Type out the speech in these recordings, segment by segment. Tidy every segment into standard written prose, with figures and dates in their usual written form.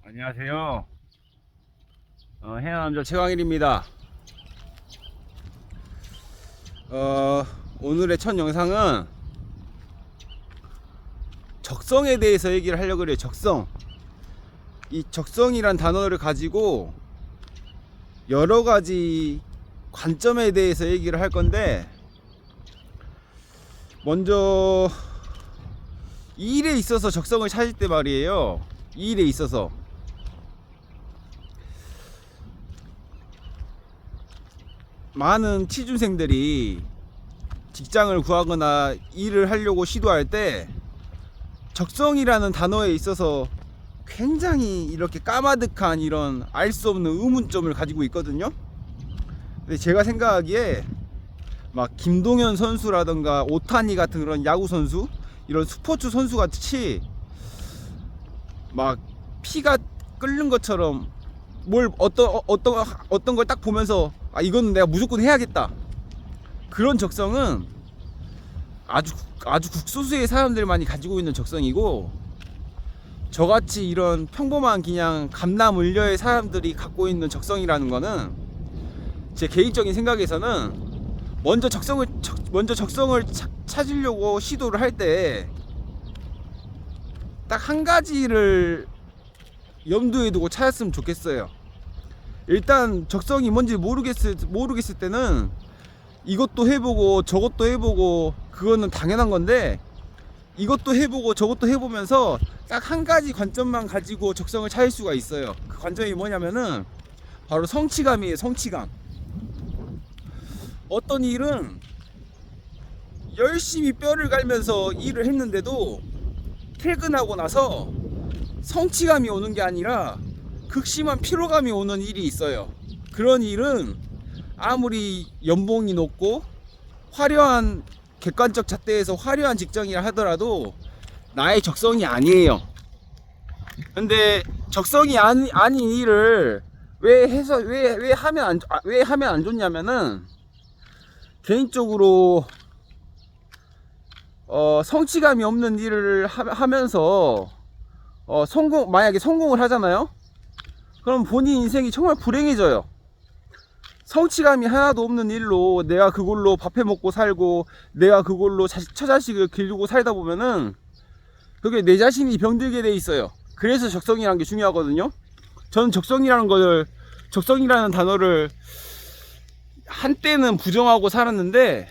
안녕하세요. 해양암절 최광일입니다. 오늘의 첫 영상은 적성에 대해서 얘기를 하려고 그래요. 적성. 이 적성이란 단어를 가지고 여러 가지 관점에 대해서 얘기를 할 건데, 먼저 이 일에 있어서 적성을 찾을 때 말이에요. 이 일에 있어서 많은 취준생들이 직장을 구하거나 일을 하려고 시도할 때 적성이라는 단어에 있어서 굉장히 이렇게 까마득한 이런 알 수 없는 의문점을 가지고 있거든요. 근데 제가 생각하기에 막 김동현 선수라던가 오타니 같은 그런 야구 선수, 이런 스포츠 선수 같이 막 피가 끓는 것처럼 어떤 걸 딱 보면서 이거는 내가 무조건 해야겠다, 그런 적성은 아주 극소수의 사람들만이 가지고 있는 적성이고, 저같이 이런 평범한 그냥 감남을려의 사람들이 갖고 있는 적성이라는 거는, 제 개인적인 생각에서는 먼저 적성을 찾으려고 시도를 할 때 딱 한 가지를 염두에 두고 찾았으면 좋겠어요. 일단 적성이 뭔지 모르겠을 때는 이것도 해보고 저것도 해보고, 그거는 당연한 건데, 이것도 해보고 저것도 해보면서 딱 한 가지 관점만 가지고 적성을 찾을 수가 있어요. 그 관점이 뭐냐면은 바로 성취감이에요. 성취감. 어떤 일은 열심히 뼈를 갈면서 일을 했는데도 퇴근하고 나서 성취감이 오는 게 아니라 극심한 피로감이 오는 일이 있어요. 그런 일은 아무리 연봉이 높고 화려한 객관적 잣대에서 화려한 직장이라 하더라도 나의 적성이 아니에요. 근데 적성이 아닌 일을 왜 하면 안 좋냐면은, 개인적으로 성취감이 없는 일을 하면서 만약에 성공을 하잖아요. 그럼 본인 인생이 정말 불행해져요. 성취감이 하나도 없는 일로 내가 그걸로 밥해 먹고 살고, 내가 그걸로 처자식을 기르고 살다 보면은 그게 내 자신이 병들게 돼 있어요. 그래서 적성이라는 게 중요하거든요. 저는 적성이라는 단어를 한때는 부정하고 살았는데,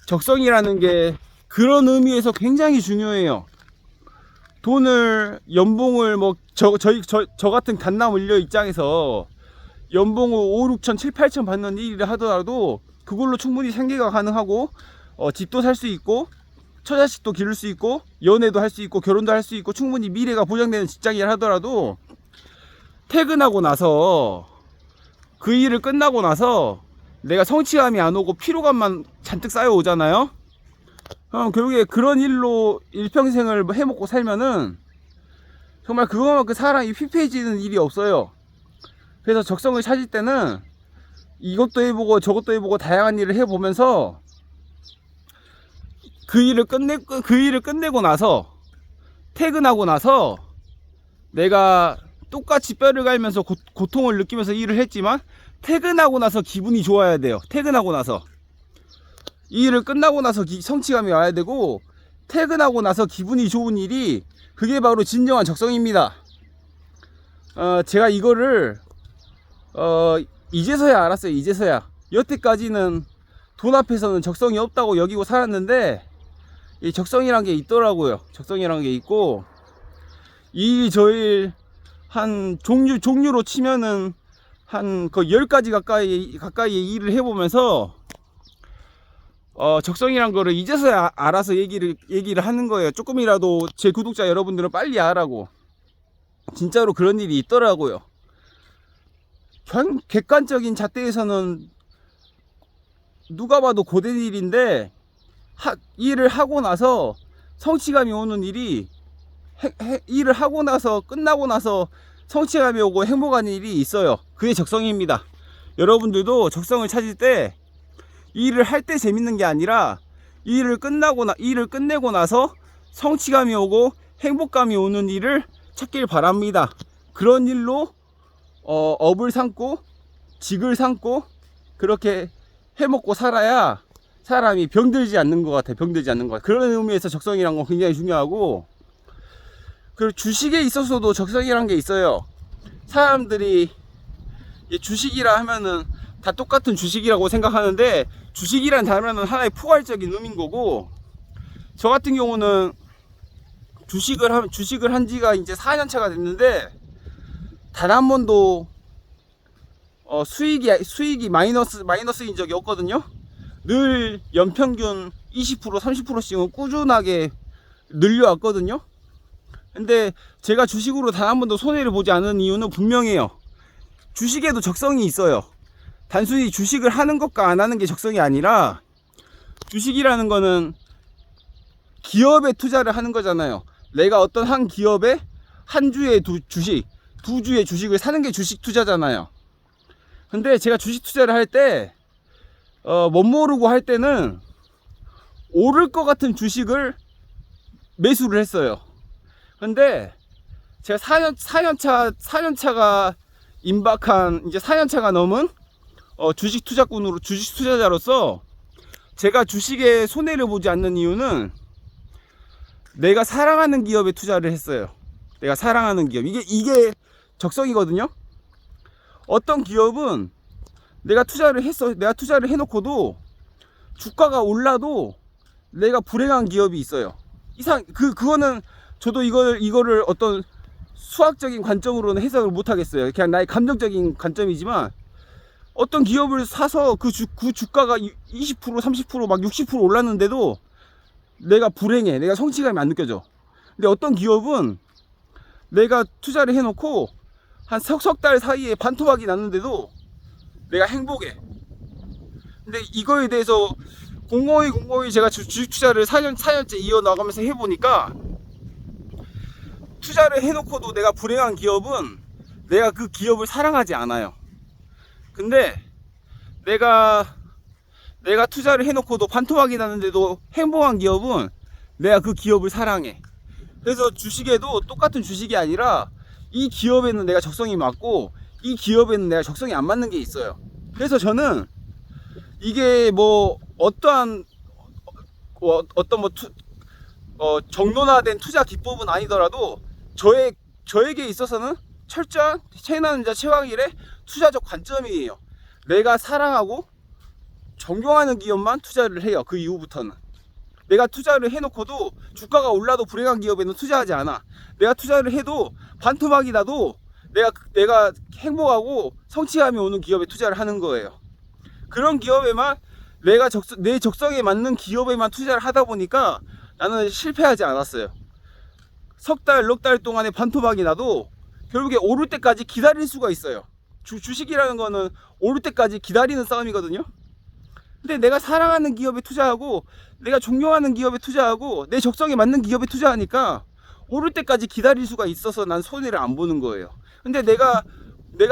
적성이라는 게 그런 의미에서 굉장히 중요해요. 연봉을 저 같은 갓남을려 입장에서 연봉을 5, 6천, 7, 8천 받는 일을 하더라도 그걸로 충분히 생계가 가능하고, 집도 살 수 있고, 처자식도 기를 수 있고, 연애도 할 수 있고, 결혼도 할 수 있고, 충분히 미래가 보장되는 직장이라 하더라도, 퇴근하고 나서 그 일을 끝나고 나서 내가 성취감이 안 오고 피로감만 잔뜩 쌓여 오잖아요. 결국에 그런 일로 일평생을 해먹고 살면은 정말 그거만큼 사람이 피폐해지는 일이 없어요. 그래서 적성을 찾을 때는 이것도 해보고 저것도 해보고 다양한 일을 해보면서 그 일을 끝내고 나서, 퇴근하고 나서 내가 똑같이 뼈를 갈면서 고통을 느끼면서 일을 했지만 퇴근하고 나서 기분이 좋아야 돼요. 퇴근하고 나서 이 일을 끝나고 나서 성취감이 와야 되고, 퇴근하고 나서 기분이 좋은 일이, 그게 바로 진정한 적성입니다. 제가 이거를 이제서야 알았어요. 이제서야. 여태까지는 돈 앞에서는 적성이 없다고 여기고 살았는데, 이 적성이란 게 있더라고요. 적성이란 게 있고, 이 저일 한 종류로 치면은 한 거의 10가지 가까이 일을 해보면서 적성이란 거를 이제서야 알아서 얘기를 하는 거예요. 조금이라도 제 구독자 여러분들은 빨리 알라고. 진짜로 그런 일이 있더라고요. 객관적인 잣대에서는 누가 봐도 고된 일인데, 일을 하고 나서 성취감이 오는 일이, 일을 하고 나서 끝나고 나서 성취감이 오고 행복한 일이 있어요. 그게 적성입니다. 여러분들도 적성을 찾을 때 일을 할 때 재밌는 게 아니라 일을 끝내고 나서 성취감이 오고 행복감이 오는 일을 찾길 바랍니다. 그런 일로 업을 삼고 직을 삼고 그렇게 해먹고 살아야 사람이 병들지 않는 것 같아. 병들지 않는 것 같아. 그런 의미에서 적성이란 건 굉장히 중요하고, 그리고 주식에 있어서도 적성이란 게 있어요. 사람들이 주식이라 하면은 다 똑같은 주식이라고 생각하는데, 주식이란 단어는 하나의 포괄적인 의미인 거고, 저 같은 경우는 주식을 한 지가 이제 4년 차가 됐는데, 단 한 번도 수익이 마이너스인 적이 없거든요. 늘 연평균 20% 30%씩은 꾸준하게 늘려왔거든요. 근데 제가 주식으로 단 한 번도 손해를 보지 않은 이유는 분명해요. 주식에도 적성이 있어요. 단순히 주식을 하는 것과 안 하는 게 적성이 아니라, 주식이라는 거는 기업에 투자를 하는 거잖아요. 내가 어떤 한 기업에 한 주의 두 주의 주식을 사는 게 주식 투자잖아요. 근데 제가 주식 투자를 할 때 못 모르고 할 때는 오를 것 같은 주식을 매수를 했어요. 근데 제가 4년 차가 임박한, 이제 4년 차가 넘은 주식 투자자로서 제가 주식에 손해를 보지 않는 이유는, 내가 사랑하는 기업에 투자를 했어요. 내가 사랑하는 기업. 이게 적성이거든요. 어떤 기업은 내가 투자를 해놓고도 주가가 올라도 내가 불행한 기업이 있어요. 그거는 저도 이거를 어떤 수학적인 관점으로는 해석을 못 하겠어요. 그냥 나의 감정적인 관점이지만, 어떤 기업을 사서 그 주가가 20% 30% 막 60% 올랐는데도 내가 불행해. 내가 성취감이 안 느껴져. 근데 어떤 기업은 내가 투자를 해놓고 한 석 달 사이에 반토막이 났는데도 내가 행복해. 근데 이거에 대해서 공고히 제가 주식 투자를 4년째 이어나가면서 해보니까, 투자를 해놓고도 내가 불행한 기업은 내가 그 기업을 사랑하지 않아요. 근데 내가 투자를 해놓고도 반토막이 났는데도 행복한 기업은 내가 그 기업을 사랑해. 그래서 주식에도 똑같은 주식이 아니라, 이 기업에는 내가 적성이 맞고 이 기업에는 내가 적성이 안 맞는 게 있어요. 그래서 저는 이게 뭐 어떤 정론화된 투자 기법은 아니더라도, 저에게 있어서는 철저한 최남자 최광일의 투자적 관점이에요. 내가 사랑하고 존경하는 기업만 투자를 해요. 그 이후부터는 내가 투자를 해놓고도 주가가 올라도 불행한 기업에는 투자하지 않아. 내가 투자를 해도 반토막이 나도 내가 행복하고 성취감이 오는 기업에 투자를 하는 거예요. 그런 기업에만, 내 적성에 맞는 기업에만 투자를 하다 보니까 나는 실패하지 않았어요. 석 달, 넉 달 동안에 반토막이 나도 결국에 오를 때까지 기다릴 수가 있어요. 주식이라는 거는 오를 때까지 기다리는 싸움이거든요. 근데 내가 사랑하는 기업에 투자하고 내가 존경하는 기업에 투자하고 내 적성에 맞는 기업에 투자하니까 오를 때까지 기다릴 수가 있어서 난 손해를 안 보는 거예요. 근데 내가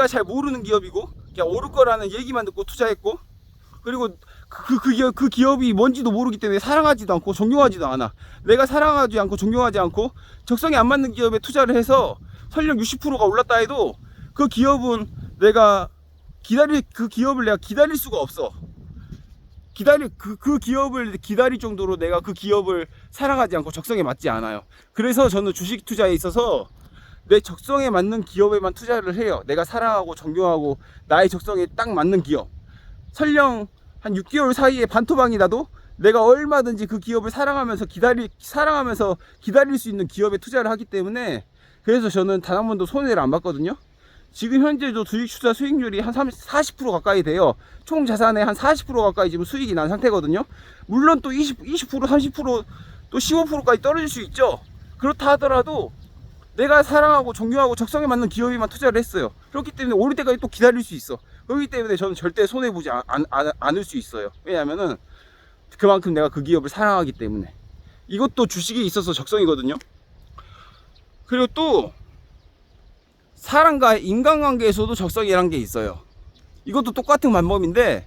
잘 모르는 기업이고 그냥 오를 거라는 얘기만 듣고 투자했고, 그리고 그 기업이 뭔지도 모르기 때문에 사랑하지도 않고 존경하지도 않아. 내가 사랑하지 않고 존경하지 않고 적성에 안 맞는 기업에 투자를 해서 설령 60%가 올랐다 해도 그 기업은 그 기업을 내가 기다릴 수가 없어. 그 기업을 기다릴 정도로 내가 그 기업을 사랑하지 않고 적성에 맞지 않아요. 그래서 저는 주식 투자에 있어서 내 적성에 맞는 기업에만 투자를 해요. 내가 사랑하고 존경하고 나의 적성에 딱 맞는 기업. 설령 한 6개월 사이에 반토막이 나도 내가 얼마든지 그 기업을 사랑하면서 기다릴 수 있는 기업에 투자를 하기 때문에, 그래서 저는 단 한 번도 손해를 안 봤거든요. 지금 현재도 주식 투자 수익률이 한 40% 가까이 돼요. 총 자산의 한 40% 가까이 지금 수익이 난 상태거든요. 물론 또 20% 30% 또 15%까지 떨어질 수 있죠. 그렇다 하더라도 내가 사랑하고 존경하고 적성에 맞는 기업에만 투자를 했어요. 그렇기 때문에 오를 때까지 또 기다릴 수 있어. 그렇기 때문에 저는 절대 손해보지 않을 수 있어요. 왜냐하면은 그만큼 내가 그 기업을 사랑하기 때문에. 이것도 주식에 있어서 적성이거든요. 그리고 또 사람과의 인간관계에서도 적성이란 게 있어요. 이것도 똑같은 방법인데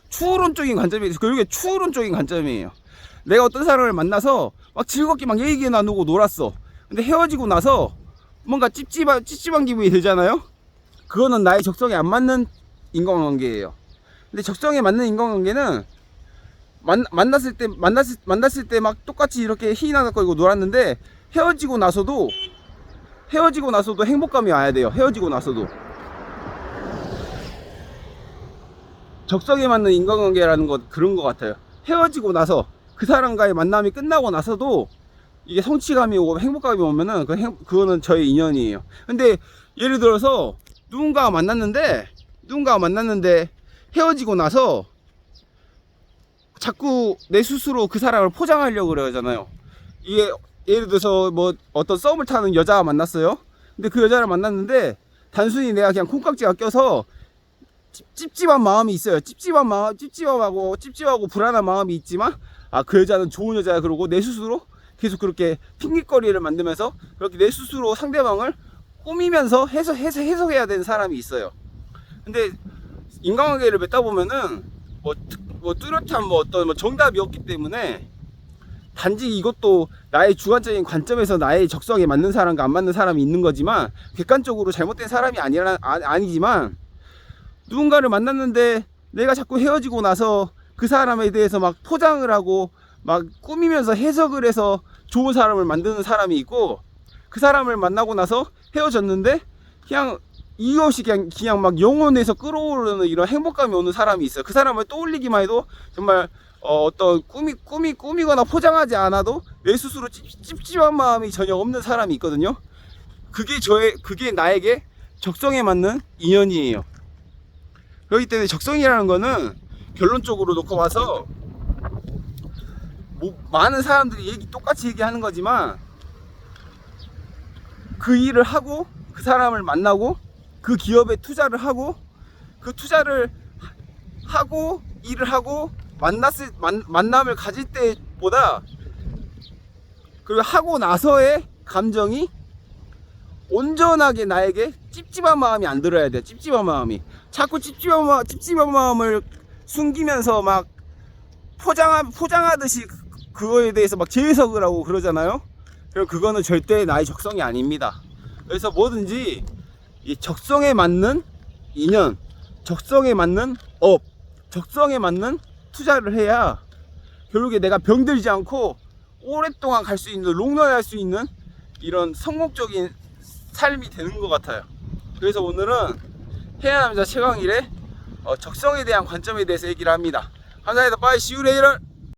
추론적인 관점이에요. 결국에 추론적인 관점이에요. 내가 어떤 사람을 만나서 막 즐겁게 막 얘기 나누고 놀았어. 근데 헤어지고 나서 뭔가 찝찝한 기분이 들잖아요. 그거는 나의 적성에 안 맞는 인간관계예요. 근데 적성에 맞는 인간관계는 만났을 때 막 똑같이 이렇게 희희낙낙거리고 놀았는데 헤어지고 나서도 행복감이 와야 돼요. 헤어지고 나서도. 적성에 맞는 인간관계라는 것 그런 것 같아요. 헤어지고 나서 그 사람과의 만남이 끝나고 나서도 이게 성취감이 오고 행복감이 오면은 그거는 저의 인연이에요. 근데 예를 들어서 누군가가 만났는데 헤어지고 나서 자꾸 내 스스로 그 사람을 포장하려고 그러잖아요. 이게 예를 들어서 뭐 어떤 썸을 타는 여자가 만났어요. 근데 그 여자를 만났는데 단순히 내가 그냥 콩깍지가 껴서 찝찝한 마음이 있어요. 찝찝하고 불안한 마음이 있지만 그 여자는 좋은 여자야 그러고 내 스스로 계속 그렇게 핑계거리를 만들면서 그렇게 내 스스로 상대방을 꾸미면서 해석해야 되는 사람이 있어요. 근데 인간관계를 맺다 보면은 뭐 뚜렷한 어떤 정답이 없기 때문에 단지 이것도 나의 주관적인 관점에서 나의 적성에 맞는 사람과 안 맞는 사람이 있는 거지만 객관적으로 잘못된 사람이 아니지만 누군가를 만났는데 내가 자꾸 헤어지고 나서 그 사람에 대해서 막 포장을 하고 막 꾸미면서 해석을 해서 좋은 사람을 만드는 사람이 있고, 그 사람을 만나고 나서 헤어졌는데 그냥 이유 없이 그냥 막 영혼에서 끌어오르는 이런 행복감이 오는 사람이 있어요. 그 사람을 떠올리기만 해도 정말 어떤 꾸미거나 포장하지 않아도 내 스스로 찝찝한 마음이 전혀 없는 사람이 있거든요. 그게 나에게 적성에 맞는 인연이에요. 그렇기 때문에 적성이라는 거는 결론적으로 놓고 봐서 뭐 많은 사람들이 똑같이 얘기하는 거지만 그 일을 하고 그 사람을 만나고 그 기업에 투자를 하고 그 투자를 하고 일을 하고 만남을 가질 때보다 그리고 하고 나서의 감정이 온전하게 나에게 찝찝한 마음이 안 들어야 돼요. 찝찝한 마음이 자꾸 찝찝한 마음을 숨기면서 막 포장하듯이 그거에 대해서 막 재해석을 하고 그러잖아요. 그럼 그거는 절대 나의 적성이 아닙니다. 그래서 뭐든지 이 적성에 맞는 인연, 적성에 맞는 업, 적성에 맞는 투자를 해야 결국에 내가 병들지 않고 오랫동안 갈 수 있는, 롱런할 수 있는 이런 성공적인 삶이 되는 것 같아요. 그래서 오늘은 해야남자 최강일의 적성에 대한 관점에 대해서 얘기를 합니다. 감사합니다. Bye. See you later.